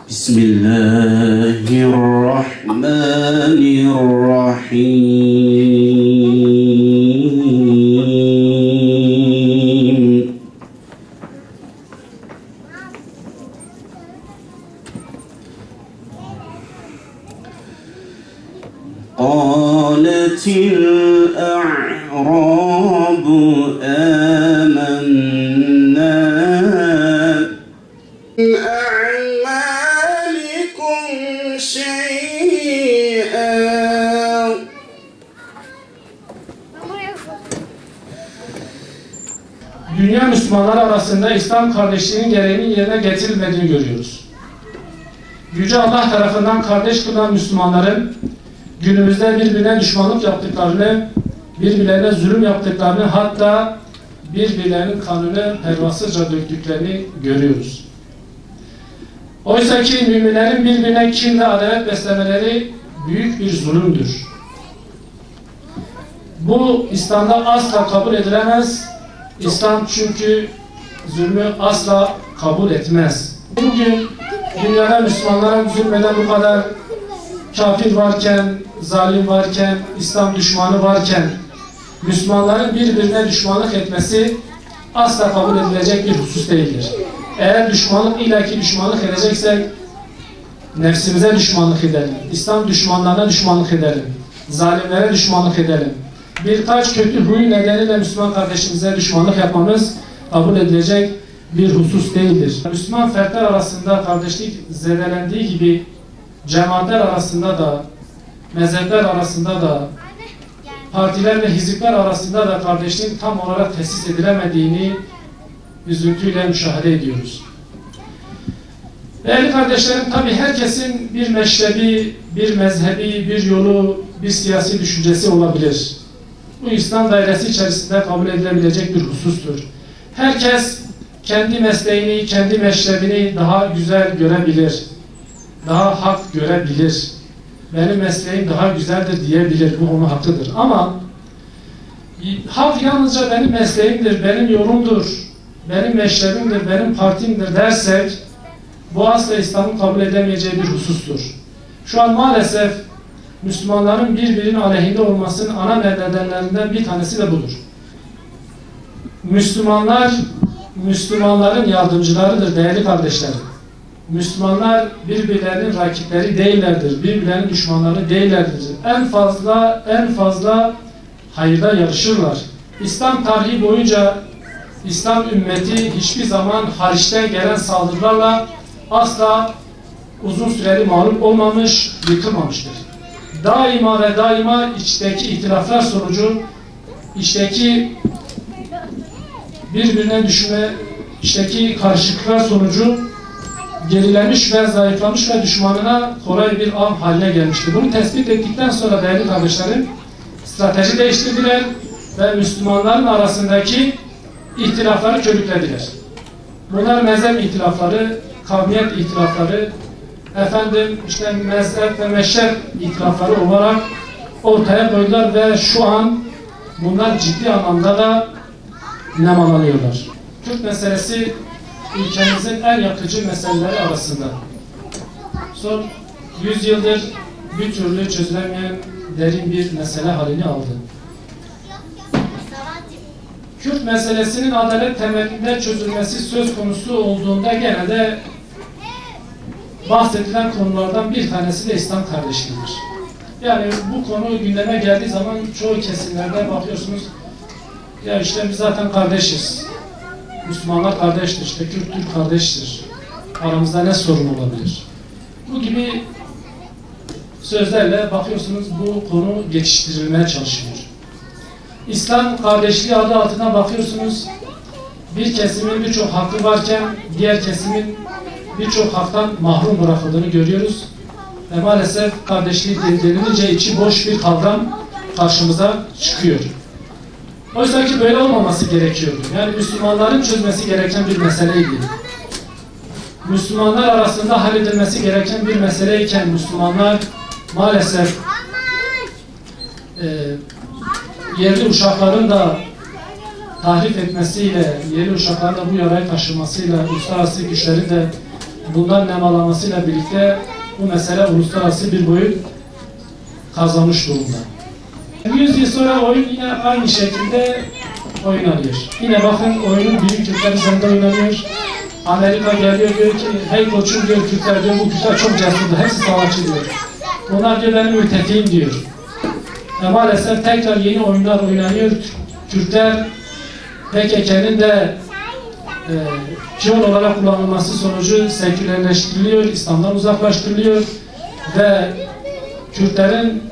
بسم الله الرحمن الرحيم قالت الأعراب آمنا أعمالكم شيئا Dünya Müslümanları arasında İslam kardeşliğinin gereğinin yerine getirilmediğini görüyoruz. Yüce Allah tarafından kardeş kılınan Müslümanların günümüzde birbirine düşmanlık yaptıklarını, birbirlerine zulüm yaptıklarını, hatta birbirlerinin kanını pervasızca döktüklerini görüyoruz. Oysa ki müminlerin birbirine kin ve adalet beslemeleri büyük bir zulümdür. Bu İslam'da asla kabul edilemez. İslam çünkü zulmü asla kabul etmez. Bugün dünyada Müslümanlara zulmeden bu kadar kafir varken, zalim varken, İslam düşmanı varken Müslümanların birbirine düşmanlık etmesi asla kabul edilecek bir husus değildir. Eğer düşmanlık illaki düşmanlık edeceksek nefsimize düşmanlık edelim, İslam düşmanlarına düşmanlık edelim, zalimlere düşmanlık edelim. Birkaç kötü huy nedeniyle Müslüman kardeşimize düşmanlık yapmamız kabul edilecek bir husus değildir. Müslüman fertler arasında kardeşlik zedelendiği gibi cemaatler arasında da, mezhepler arasında da, partiler ve hizipler arasında da kardeşliğin tam olarak tesis edilemediğini üzüntüyle müşahede ediyoruz. Değerli kardeşlerim, tabi herkesin bir meşrebi, bir mezhebi, bir yolu, bir siyasi düşüncesi olabilir. Bu İslam dairesi içerisinde kabul edilebilecek bir husustur. Herkes kendi mesleğini, kendi meşrebini daha güzel görebilir, daha hak görebilir. Benim mesleğim daha güzeldir diyebilir, bu onun hakkıdır. Ama hak yalnızca benim mesleğimdir, benim yolumdur, benim meşrebimdir, benim partimdir dersek bu asla İslam'ın kabul edemeyeceği bir husustur. Şu an maalesef Müslümanların birbirinin aleyhinde olmasının ana nedenlerinden bir tanesi de budur. Müslümanlar, Müslümanların yardımcılarıdır değerli kardeşlerim. Müslümanlar birbirlerinin rakipleri değillerdir, birbirlerinin düşmanları değillerdir. En fazla hayırda yarışırlar. İslam tarihi boyunca İslam ümmeti hiçbir zaman hariçten gelen saldırılarla asla uzun süreli mağlup olmamış, yıkılmamıştır. Daima ve daima içteki ihtilaflar sonucu, içteki birbirine düşme, içteki karışıklıklar sonucu gerilemiş ve zayıflamış ve düşmanına kolay bir av haline gelmiştir. Bunu tespit ettikten sonra değerli kardeşlerim, strateji değiştirdiler ve Müslümanların arasındaki ihtilafları körüklediler. Bunlar mezhep ihtilafları, kavmiyet ihtilafları, mezhep ve meşrep ihtilafları olarak ortaya koydular ve şu an bunlar ciddi anlamda da nemalanıyorlar. Kürt meselesi ülkemizin en yakıcı meseleleri arasında. Son 100 yıldır bir türlü çözülemeyen derin bir mesele halini aldı. Kürt meselesinin adalet temelinde çözülmesi söz konusu olduğunda genelde bahsedilen konulardan bir tanesi de İslam kardeşliğidir. Yani bu konu gündeme geldiği zaman çoğu kesimlerde bakıyorsunuz, ya işte biz zaten kardeşiz. Müslümanlar kardeştir, işte Kürt Türk kardeştir. Aramızda ne sorun olabilir? Bu gibi sözlerle bakıyorsunuz bu konu geçiştirilmeye çalışılıyor. İslam kardeşliği adı altına bakıyorsunuz, bir kesimin birçok hakkı varken diğer kesimin birçok haktan mahrum bırakıldığını görüyoruz. Ve maalesef kardeşliği denilince içi boş bir kavram karşımıza çıkıyor. Oysa ki böyle olmaması gerekiyordu. Yani Müslümanların çözmesi gereken bir meseleydi. Müslümanlar arasında halledilmesi gereken bir meseleyken Müslümanlar maalesef yerli uşakların da tahrip etmesiyle, yerli uşakların da bu yarayı taşımasıyla, uluslararası güçlerin de bundan nemalamasıyla birlikte bu mesele uluslararası bir boyut kazanmış durumda. 100 yıl sonra oyun yine aynı şekilde oynanıyor. Yine bakın oyunun büyük Kürtler üzerinde oynanıyor. Amerika geliyor diyor ki hey koçum diyor Kürtler diyor bu Kürtler çok cesurdu hepsi savaşçı diyor. Bunlar diyor benim müttefiğim diyor. Ve maalesef tekrar yeni oyunlar oynanıyor. Kürtler PKK'nın de piyon olarak kullanılması sonucu sekülerleştiriliyor, İslam'dan uzaklaştırılıyor ve Kürtlerin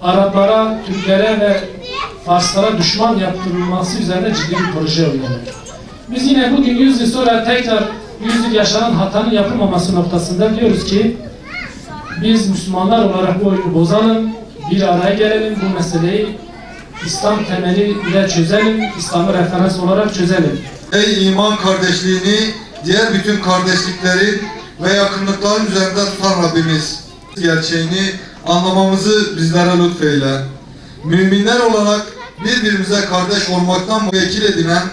Araplara, Türklere ve Farslara düşman yaptırılması üzerine ciddi bir proje uygulanıyor. Biz yine bugün 100 yıl sonra tekrar 100 yıl yaşanan hatanın yapılmaması noktasında diyoruz ki biz Müslümanlar olarak bu oyunu bozalım, bir araya gelelim, bu meseleyi İslam temeli ile çözelim, İslam'ı referans olarak çözelim. Ey iman kardeşliğini, diğer bütün kardeşliklerin ve yakınlıkların üzerinde tutan Rabbimiz, gerçeğini anlamamızı bizlere lütfeyle. Müminler olarak birbirimize kardeş olmaktan vekil edinen,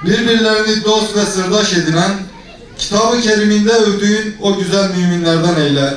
birbirlerini dost ve sırdaş edinen, Kitab-ı Kerim'inde övdüğün o güzel müminlerden eyle.